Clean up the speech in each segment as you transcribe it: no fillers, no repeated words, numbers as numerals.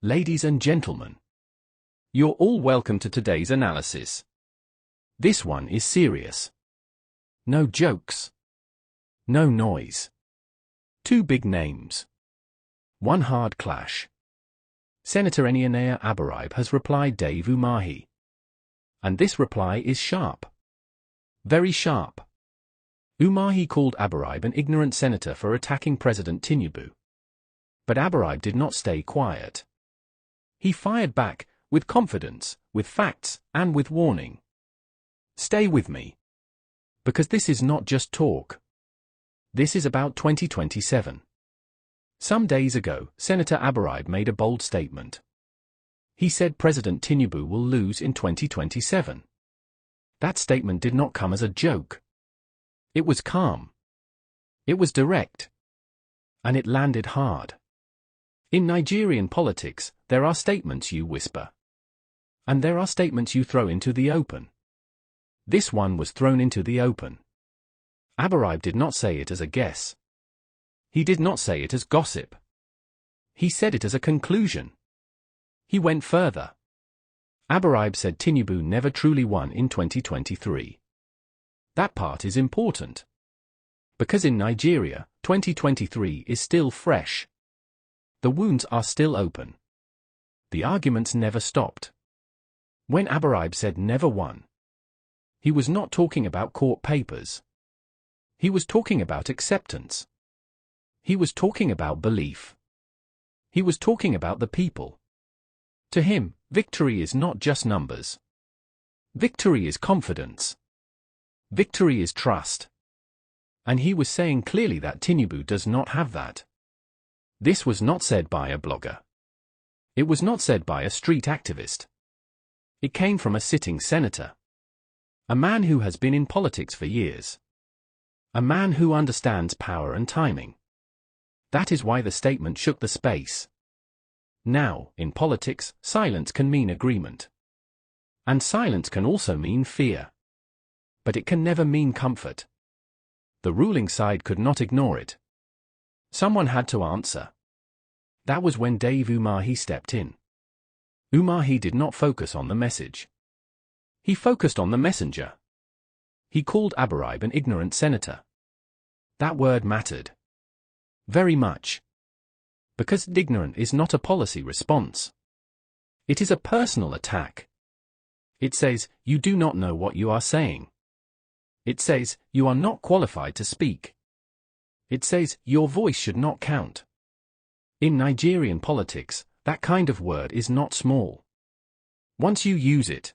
Ladies and gentlemen, you're all welcome to today's analysis. This one is serious. No jokes. No noise. Two big names. One hard clash. Senator Enyinnaya Abaribe has replied Dave Umahi. And this reply is sharp. Very sharp. Umahi called Abaribe an ignorant senator for attacking President Tinubu. But Abaribe did not stay quiet. He fired back, with confidence, with facts, and with warning. Stay with me. Because this is not just talk. This is about 2027. Some days ago, Senator Abaribe made a bold statement. He said President Tinubu will lose in 2027. That statement did not come as a joke. It was calm. It was direct. And it landed hard. In Nigerian politics, there are statements you whisper. And there are statements you throw into the open. This one was thrown into the open. Abaribe did not say it as a guess. He did not say it as gossip. He said it as a conclusion. He went further. Abaribe said Tinubu never truly won in 2023. That part is important. Because in Nigeria, 2023 is still fresh. The wounds are still open. The arguments never stopped. When Abaribe said never won, he was not talking about court papers. He was talking about acceptance. He was talking about belief. He was talking about the people. To him, victory is not just numbers. Victory is confidence. Victory is trust. And he was saying clearly that Tinubu does not have that. This was not said by a blogger. It was not said by a street activist. It came from a sitting senator. A man who has been in politics for years. A man who understands power and timing. That is why the statement shook the space. Now, in politics, silence can mean agreement. And silence can also mean fear. But it can never mean comfort. The ruling side could not ignore it. Someone had to answer. That was when Dave Umahi stepped in. Umahi did not focus on the message. He focused on the messenger. He called Abaribe an ignorant senator. That word mattered. Very much. Because ignorant is not a policy response. It is a personal attack. It says, you do not know what you are saying. It says, you are not qualified to speak. It says, your voice should not count. In Nigerian politics, that kind of word is not small. Once you use it,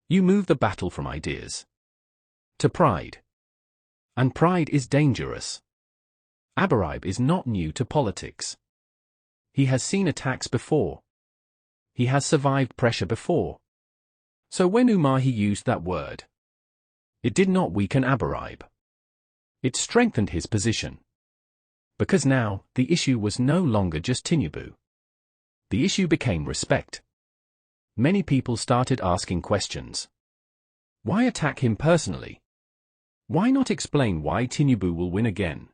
you move the battle from ideas to pride. And pride is dangerous. Abaribe is not new to politics. He has seen attacks before. He has survived pressure before. So when Umahi used that word, it did not weaken Abaribe. It strengthened his position. Because now, the issue was no longer just Tinubu. The issue became respect. Many people started asking questions. Why attack him personally? Why not explain why Tinubu will win again?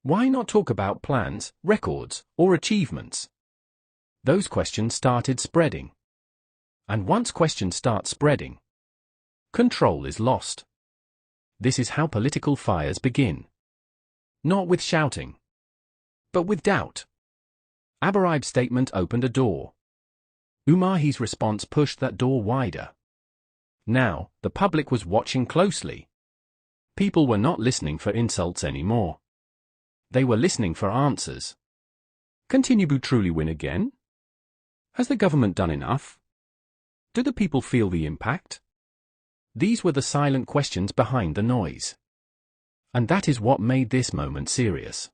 Why not talk about plans, records, or achievements? Those questions started spreading. And once questions start spreading, control is lost. This is how political fires begin. Not with shouting, but with doubt. Abaribe's statement opened a door. Umahi's response pushed that door wider. Now, the public was watching closely. People were not listening for insults anymore. They were listening for answers. Can Tinubu truly win again? Has the government done enough? Do the people feel the impact? These were the silent questions behind the noise. And that is what made this moment serious.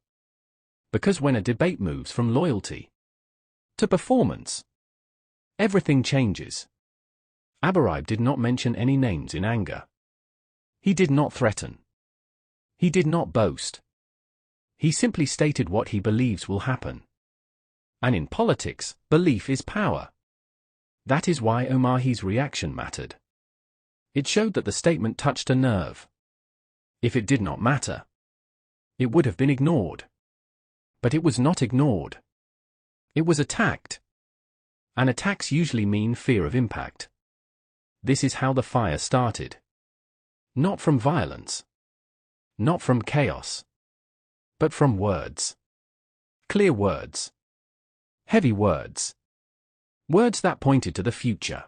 Because when a debate moves from loyalty to performance, everything changes. Abaribe did not mention any names in anger. He did not threaten. He did not boast. He simply stated what he believes will happen. And in politics, belief is power. That is why Umahi's reaction mattered. It showed that the statement touched a nerve. If it did not matter, it would have been ignored. But it was not ignored. It was attacked. And attacks usually mean fear of impact. This is how the fire started. Not from violence. Not from chaos. But from words. Clear words. Heavy words. Words that pointed to the future.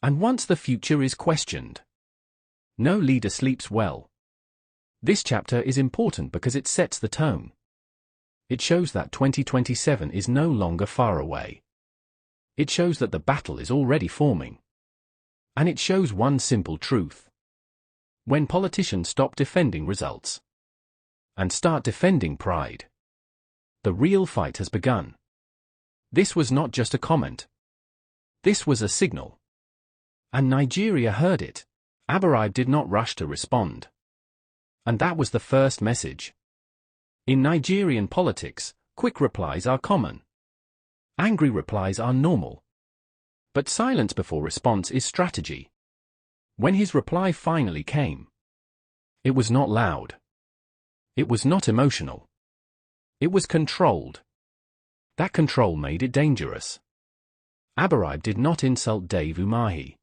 And once the future is questioned, no leader sleeps well. This chapter is important because it sets the tone. It shows that 2027 is no longer far away. It shows that the battle is already forming. And it shows one simple truth. When politicians stop defending results and start defending pride, the real fight has begun. This was not just a comment. This was a signal. And Nigeria heard it. Abaribe did not rush to respond. And that was the first message. In Nigerian politics, quick replies are common. Angry replies are normal. But silence before response is strategy. When his reply finally came, it was not loud. It was not emotional. It was controlled. That control made it dangerous. Abaribe did not insult Dave Umahi.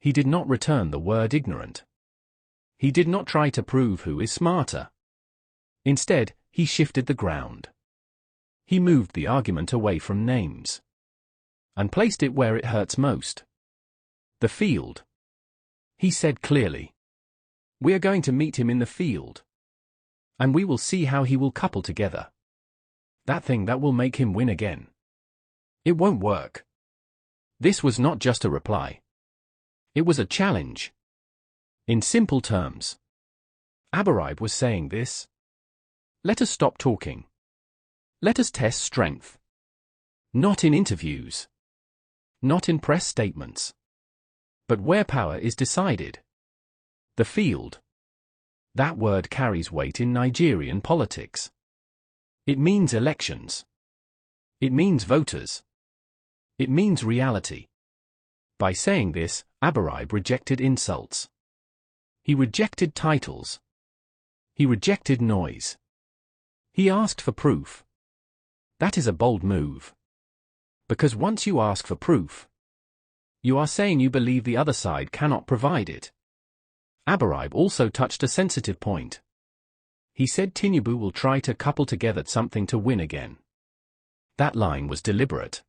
He did not return the word ignorant. He did not try to prove who is smarter. Instead, he shifted the ground. He moved the argument away from names and placed it where it hurts most. The field. He said clearly, "We are going to meet him in the field. And we will see how he will couple together. That thing that will make him win again. It won't work." This was not just a reply. It was a challenge. In simple terms, Abaribe was saying this: let us stop talking. Let us test strength. Not in interviews. Not in press statements. But where power is decided. The field. That word carries weight in Nigerian politics. It means elections. It means voters. It means reality. By saying this, Abaribe rejected insults. He rejected titles. He rejected noise. He asked for proof. That is a bold move. Because once you ask for proof, you are saying you believe the other side cannot provide it. Abaribe also touched a sensitive point. He said Tinubu will try to couple together something to win again. That line was deliberate.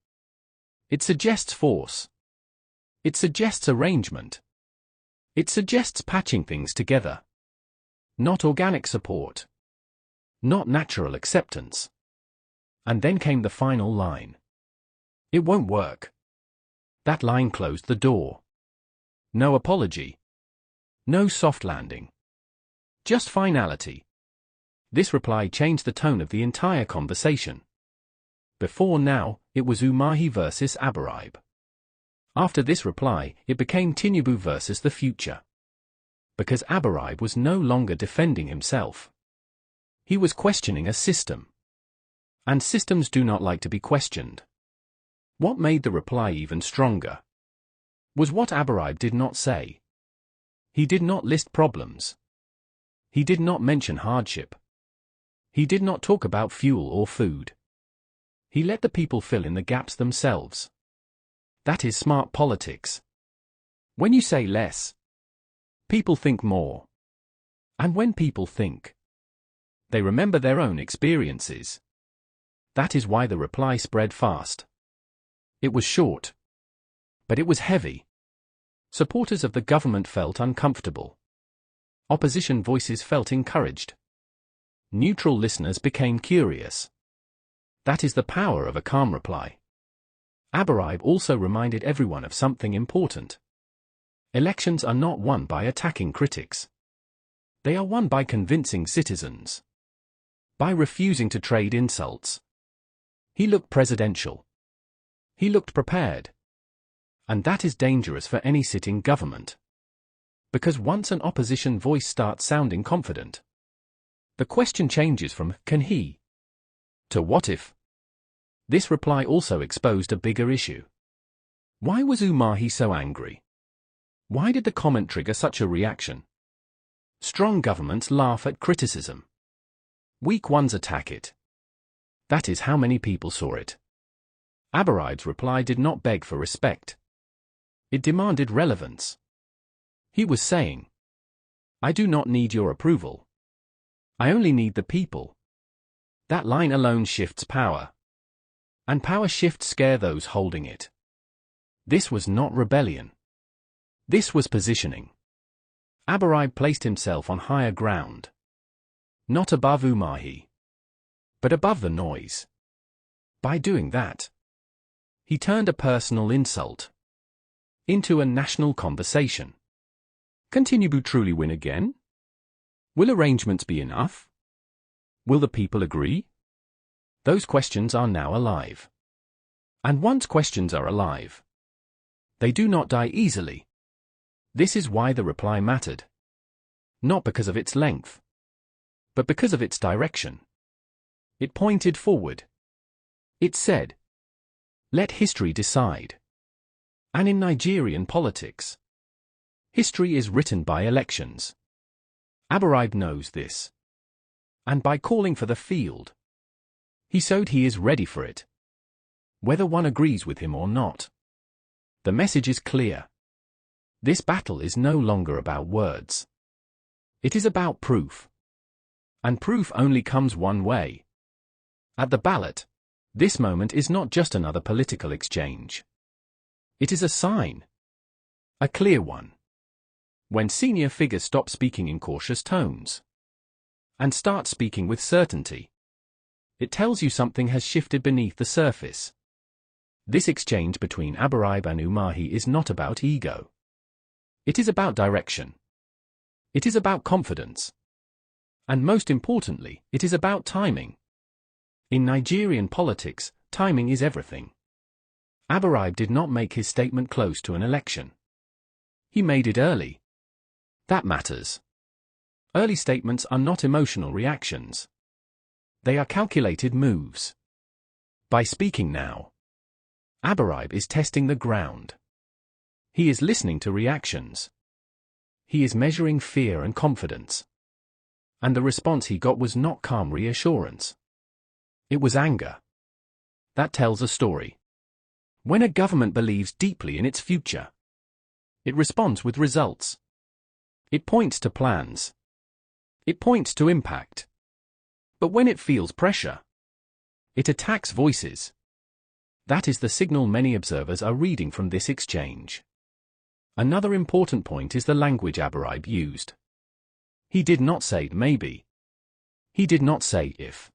It suggests force. It suggests arrangement. It suggests patching things together. Not organic support. Not natural acceptance. And then came the final line. It won't work. That line closed the door. No apology. No soft landing. Just finality. This reply changed the tone of the entire conversation. Before now, it was Umahi versus Abaribe. After this reply, it became Tinubu versus the future. Because Abaribe was no longer defending himself. He was questioning a system. And systems do not like to be questioned. What made the reply even stronger was what Abaribe did not say. He did not list problems. He did not mention hardship. He did not talk about fuel or food. He let the people fill in the gaps themselves. That is smart politics. When you say less, people think more. And when people think, they remember their own experiences. That is why the reply spread fast. It was short. But it was heavy. Supporters of the government felt uncomfortable. Opposition voices felt encouraged. Neutral listeners became curious. That is the power of a calm reply. Abaribe also reminded everyone of something important. Elections are not won by attacking critics. They are won by convincing citizens. By refusing to trade insults. He looked presidential. He looked prepared. And that is dangerous for any sitting government. Because once an opposition voice starts sounding confident, the question changes from "can he?" to "what if?" This reply also exposed a bigger issue. Why was Umahi so angry? Why did the comment trigger such a reaction? Strong governments laugh at criticism. Weak ones attack it. That is how many people saw it. Abaribe's reply did not beg for respect. It demanded relevance. He was saying, "I do not need your approval. I only need the people." That line alone shifts power. And power shifts scare those holding it. This was not rebellion. This was positioning. Abaribe placed himself on higher ground. Not above Umahi, but above the noise. By doing that, he turned a personal insult into a national conversation. Can Tinubu truly win again? Will arrangements be enough? Will the people agree? Those questions are now alive. And once questions are alive, they do not die easily. This is why the reply mattered. Not because of its length, but because of its direction. It pointed forward. It said, "Let history decide." And in Nigerian politics, history is written by elections. Abaribe knows this. And by calling for the field, he showed he is ready for it, whether one agrees with him or not. The message is clear. This battle is no longer about words. It is about proof. And proof only comes one way. At the ballot, this moment is not just another political exchange. It is a sign. A clear one. When senior figures stop speaking in cautious tones and start speaking with certainty, it tells you something has shifted beneath the surface. This exchange between Abaribe and Umahi is not about ego. It is about direction. It is about confidence. And most importantly, it is about timing. In Nigerian politics, timing is everything. Abaribe did not make his statement close to an election. He made it early. That matters. Early statements are not emotional reactions. They are calculated moves. By speaking now, Abaribe is testing the ground. He is listening to reactions. He is measuring fear and confidence. And the response he got was not calm reassurance. It was anger. That tells a story. When a government believes deeply in its future, it responds with results. It points to plans. It points to impact. But when it feels pressure, it attacks voices. That is the signal many observers are reading from this exchange. Another important point is the language Abaribe used. He did not say maybe. He did not say if.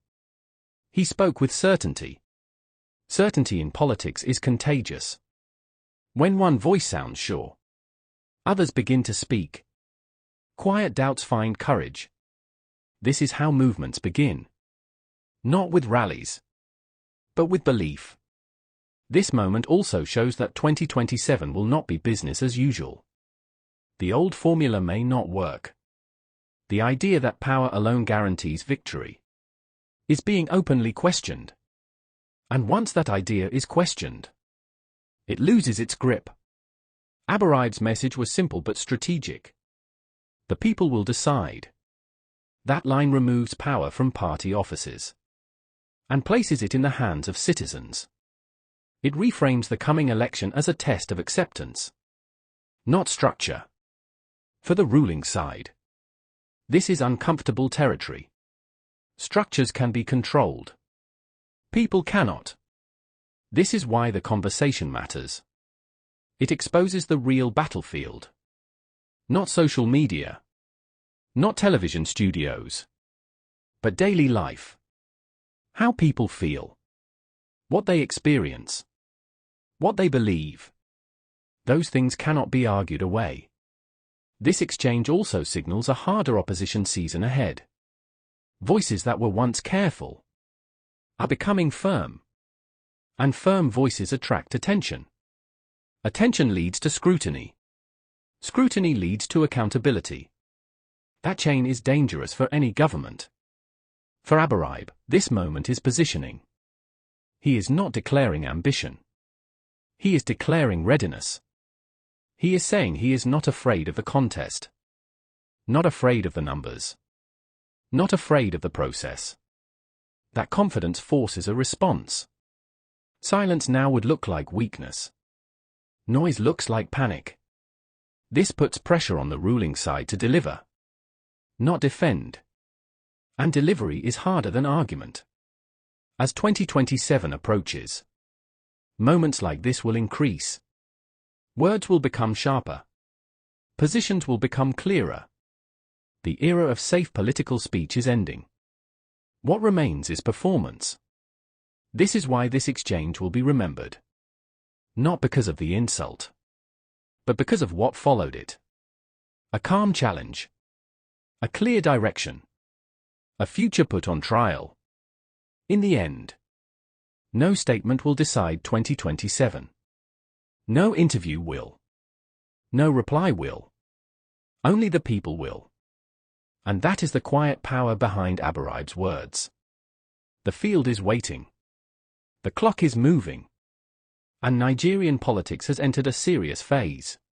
He spoke with certainty. Certainty in politics is contagious. When one voice sounds sure, others begin to speak. Quiet doubts find courage. This is how movements begin. Not with rallies, but with belief. This moment also shows that 2027 will not be business as usual. The old formula may not work. The idea that power alone guarantees victory is being openly questioned. And once that idea is questioned, it loses its grip. Abaribe's message was simple but strategic. The people will decide. That line removes power from party offices and places it in the hands of citizens. It reframes the coming election as a test of acceptance, not structure. For the ruling side, this is uncomfortable territory. Structures can be controlled. People cannot. This is why the conversation matters. It exposes the real battlefield. Not social media. Not television studios. But daily life. How people feel. What they experience. What they believe. Those things cannot be argued away. This exchange also signals a harder opposition season ahead. Voices that were once careful are becoming firm. And firm voices attract attention. Attention leads to scrutiny. Scrutiny leads to accountability. That chain is dangerous for any government. For Abaribe, this moment is positioning. He is not declaring ambition. He is declaring readiness. He is saying he is not afraid of the contest. Not afraid of the numbers. Not afraid of the process. That confidence forces a response. Silence now would look like weakness. Noise looks like panic. This puts pressure on the ruling side to deliver, not defend. And delivery is harder than argument. As 2027 approaches, moments like this will increase. Words will become sharper. Positions will become clearer. The era of safe political speech is ending. What remains is performance. This is why this exchange will be remembered. Not because of the insult, but because of what followed it. A calm challenge. A clear direction. A future put on trial. In the end, no statement will decide 2027. No interview will. No reply will. Only the people will. And that is the quiet power behind Abaribe's words. The field is waiting. The clock is moving. And Nigerian politics has entered a serious phase.